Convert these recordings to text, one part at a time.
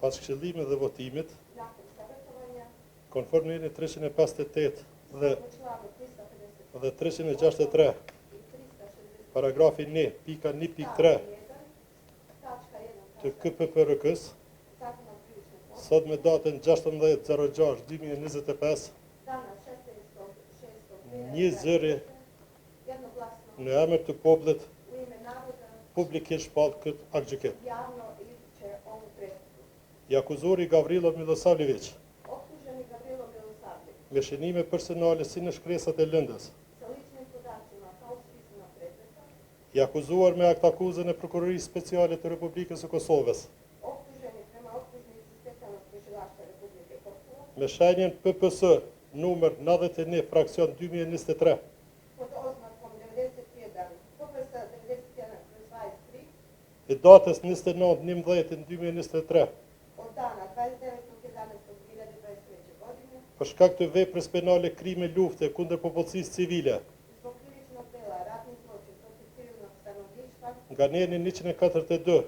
Pas këshillimit dhe votimit, konform ligjit 358 dhe 363, paragrafi 1, pika 1.3 të KPPRK-s, sot me datën 16/06/2025, një zëri në emër të popullit publikisht shpall këtë aktgjykim. I akuzori Gavrilo Milosavljević, me shënime personale si në shkresat e lëndës, i akuzuar me akt akuzën e Prokurorisë Speciale të Republikës së Kosovës, me shenjen PPS numër 91 fraksion 2023, e datës 29/11/2023, për shkak të veprës penale krime lufte kundër popullsisë civile, nga nenin 142,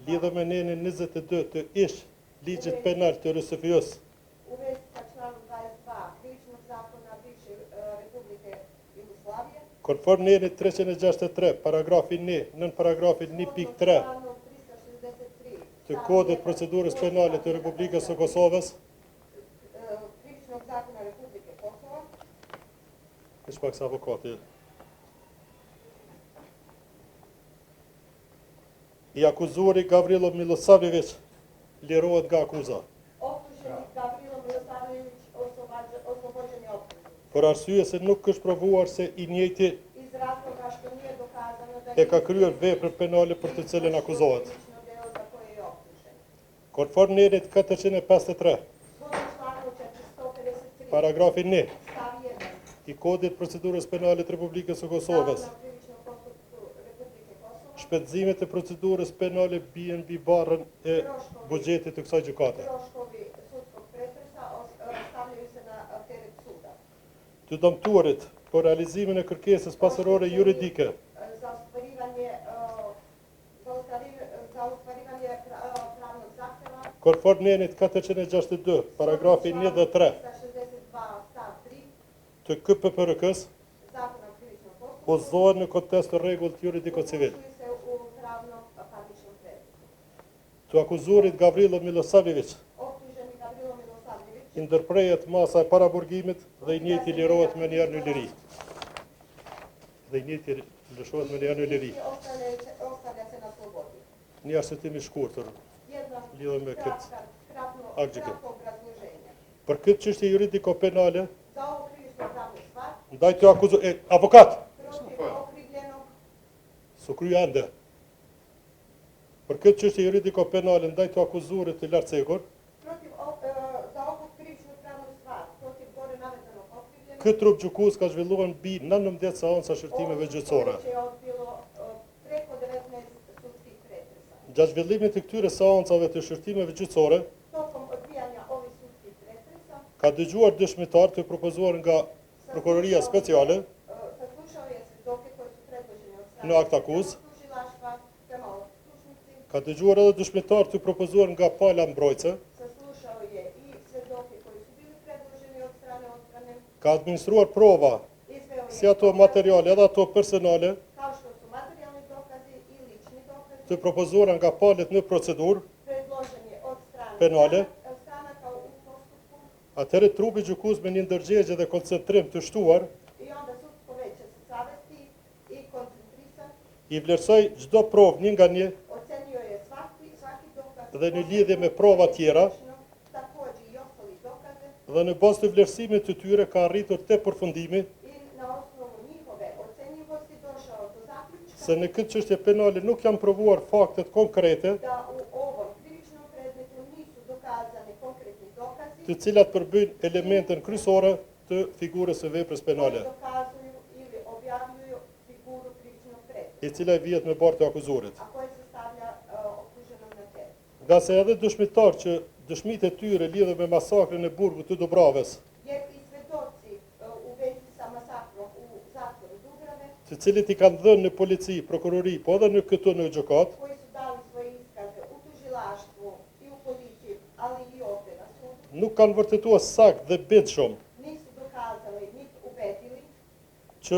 lidhur me nenin 22 të ish ligjit penal të RSFJ-s, konform nenit 363, paragrafi 1, nën paragrafi 1.3 të kodit procedurës penale të Republikës së Kosovës, pak sa avokati. I akuzori Gavrilo Milosavljević lirohet nga akuza. Për arsye se nuk është provuar se i njëjti e ka kryer veprën penale për të cilën akuzohet. Konform nenit 453, paragrafi 1 i kodit procedurës penale të Republikës së Kosovës, shpenzimet e procedurës penale bien mbi barrën e buxhetit të kësaj gjykate. Të dëmtuarit për realizimin e kërkesës pasërore juridike konform nenit 462, paragrafi 1 dhe 3 të KPPRK-s, pozohen në kontekst të rregullt juridiko-civil. Të akuzuarit Gavrilo Milosavljević i ndërprehet masa e paraburgimit dhe i njëjti lirohet me njerë në liri. Një arsyetim i shkurtër lidhur me këtë aktgjykim. Për këtë çështje juridiko-penale, ndaj të akuzuar avokat. Sukry ende. Për këtë çështje juridiko-penale ndaj të akuzuarit të lartcekur, këtë trup gjykues ka zhvilluar mbi 19 seanca shërtimeve gjyqësore. Gjatë zhvillimit të këtyre seancave të shërtimeve gjyqësore, ka dëgjuar dëshmitar të propozuar nga Prokuroria Speciale në akt akuzë, ka dëgjuar edhe dëshmitar të propozuar nga pala mbrojtëse, ka administruar prova, si ato materiale edhe ato personale, të propozuara nga palët në procedurë penale. Atëherë trupi gjykues me një ndërgjegje dhe koncentrim të shtuar i vlerësoi çdo provë një nga një dhe në lidhje me prova tjera dhe në bazë të vlerësimit të tyre ka arritur te përfundimi se në këtë çështje penale nuk janë provuar faktet konkrete të cilat përbëjnë elementën kryesore të figurës së veprës penale, e cila vihet me barë të akuzuarit. Nga se edhe dëshmitar që dëshmitë e tyre lidhur me masakrën e burgut të Dubravës, të cilët i kanë dhënë në polici, prokurori, po edhe në këtu në gjykat, nuk kanë vërtetuar sakt dhe bitshëm nisu dokazali, niti ubedili që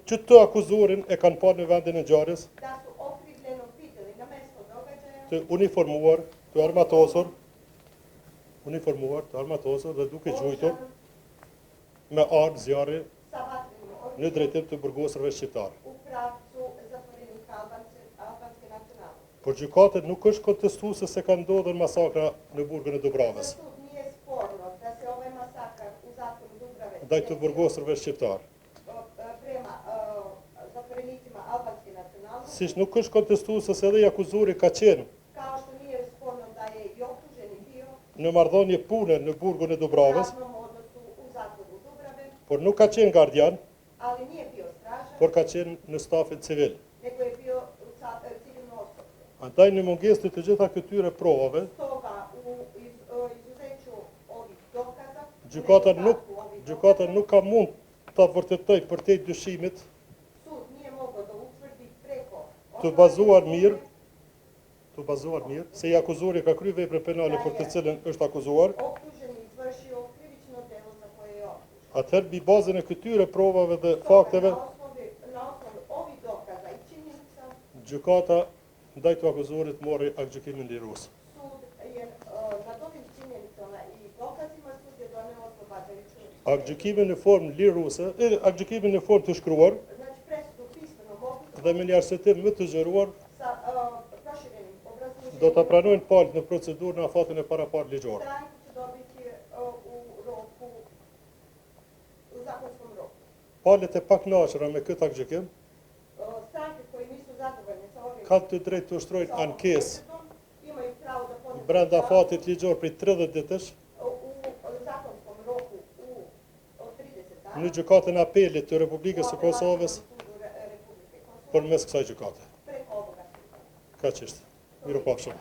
që të akuzuarin e kanë parë në vendin e ngjarjes, da su okrivljenog vidjeli na mesto događaja, të uniformuar, të armatosur, dhe duke gjuajtur me armë zjarri sa vatrenim në oružjem drejtim të burgosërve shqiptar. u pravcu zatvorenika albanske nacionalnosti. Por gjykata nuk është kontestuese se ka ndodhur masakra në burgun e Dubravës Za sud nije sporno da se ovaj masakar u zatvoru Dubrave ndaj të burgosërve shqiptar. prema zatvorenicima albanske nacionalnosti, Siç nuk është kontestuese se edhe i akuzuri ka qenë kao što nije sporno da je i optuženi bio në marrëdhënie pune në burgun e u Dubravës, radnom odnosu u zatvoru Dubrave, por nuk ka qenë gardian, ali nije bio stražar, por ka qenë në stafin civil. nego je bio civilno osoblje. Andaj në mungesë të gjitha këtyre provave, Stoga u izuzeću ovih dokaza, gjykata nuk ka mund ta vërtetoj përtej dyshimit sud nije mogao da utvrdi preko të bazuar mirë se i akuzori ka kryer veprën penale për të cilën është akuzuar. optuženi izvršio krivično delo za koje je optužen. Atëherë mbi bazën e këtyre provave dhe fakteve, Na osnovu ovih dokaza i činjenica, gjykata ndaj të akuzorit mori aktgjykimin lirues. sud je nad ovim činjenicama i dokazima sud je doneo oslobađajuću Aktgjykimin në formë liruese, aktgjykimin në formë të shkruar znači presudu u pismenom obliku dhe me një arsyetim më të zgjeruar sa proširenim obrazloženjem. do ta pranojnë palët në procedurë në afatin e paraparë ligjor. Stranku će dobiti u zakonskom roku. Palët e pakënaqura me këtë aktgjykim Stranke koji nisu zadovoljne sa ovim kanë të drejtë të ushtrojnë ankesë imaju pravo da podnesu brenda afatit ligjor prej 30 ditësh u zakonskom roku od 30 dana. në gjykatën e apelit të Republikës së Kosovës Republike Kosovë përmes kësaj gjykate. preko ovoga suda. Kaq është. Mirupafshim.